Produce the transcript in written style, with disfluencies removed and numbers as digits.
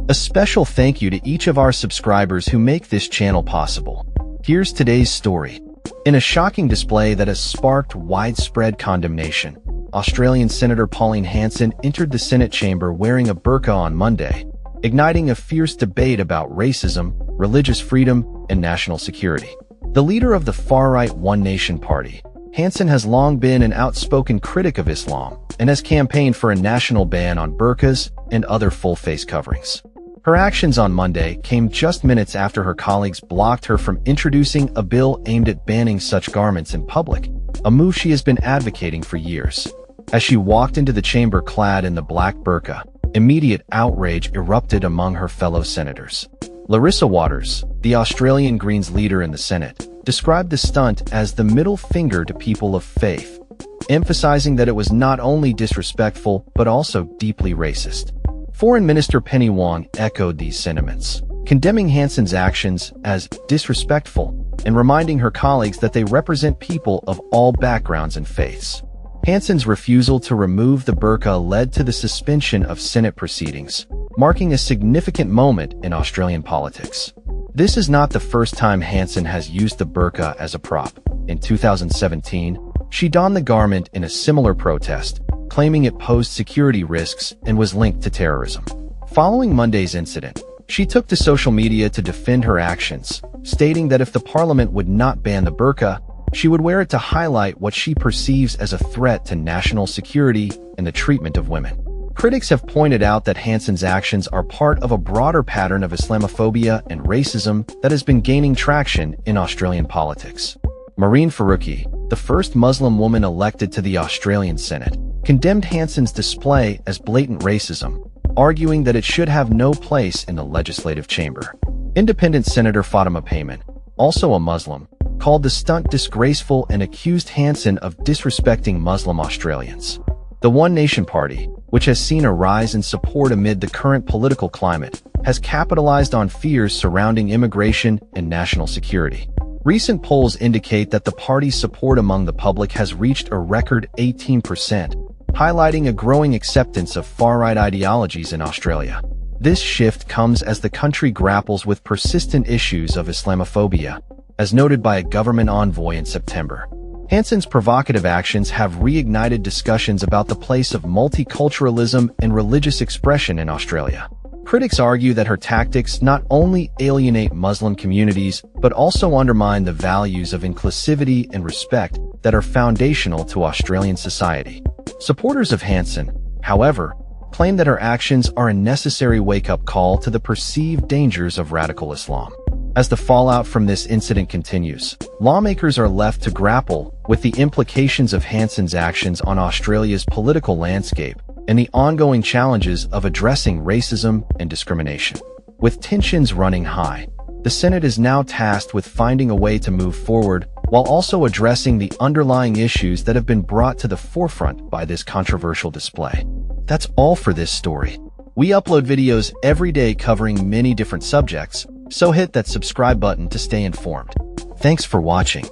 A special thank you to each of our subscribers who make this channel possible. Here's today's story. In a shocking display that has sparked widespread condemnation, Australian Senator Pauline Hanson entered the Senate chamber wearing a burqa on Monday, igniting a fierce debate about racism, religious freedom, and national security. The leader of the far-right One Nation Party, Hanson has long been an outspoken critic of Islam and has campaigned for a national ban on burqas and other full-face coverings. Her actions on Monday came just minutes after her colleagues blocked her from introducing a bill aimed at banning such garments in public, a move she has been advocating for years. As she walked into the chamber clad in the black burqa, immediate outrage erupted among her fellow senators. Larissa Waters, the Australian Greens leader in the Senate, described the stunt as the middle finger to people of faith, emphasizing that it was not only disrespectful but also deeply racist. Foreign Minister Penny Wong echoed these sentiments, condemning Hanson's actions as disrespectful and reminding her colleagues that they represent people of all backgrounds and faiths. Hanson's refusal to remove the burqa led to the suspension of Senate proceedings, marking a significant moment in Australian politics. This is not the first time Hanson has used the burqa as a prop. In 2017, she donned the garment in a similar protest, claiming it posed security risks and was linked to terrorism. Following Monday's incident, she took to social media to defend her actions, stating that if the parliament would not ban the burqa, she would wear it to highlight what she perceives as a threat to national security and the treatment of women. Critics have pointed out that Hanson's actions are part of a broader pattern of Islamophobia and racism that has been gaining traction in Australian politics. Marine Faruqi, the first Muslim woman elected to the Australian Senate, condemned Hanson's display as blatant racism, arguing that it should have no place in the legislative chamber. Independent Senator Fatima Payman, also a Muslim, called the stunt disgraceful and accused Hanson of disrespecting Muslim Australians. The One Nation Party, which has seen a rise in support amid the current political climate, has capitalized on fears surrounding immigration and national security. Recent polls indicate that the party's support among the public has reached a record 18%, highlighting a growing acceptance of far-right ideologies in Australia. This shift comes as the country grapples with persistent issues of Islamophobia, as noted by a government envoy in September. Hanson's provocative actions have reignited discussions about the place of multiculturalism and religious expression in Australia. Critics argue that her tactics not only alienate Muslim communities, but also undermine the values of inclusivity and respect that are foundational to Australian society. Supporters of Hanson, however, claim that her actions are a necessary wake-up call to the perceived dangers of radical Islam. As the fallout from this incident continues, lawmakers are left to grapple with the implications of Hanson's actions on Australia's political landscape and the ongoing challenges of addressing racism and discrimination. With tensions running high, the Senate is now tasked with finding a way to move forward while also addressing the underlying issues that have been brought to the forefront by this controversial display. That's all for this story. We upload videos every day covering many different subjects, so hit that subscribe button to stay informed. Thanks for watching.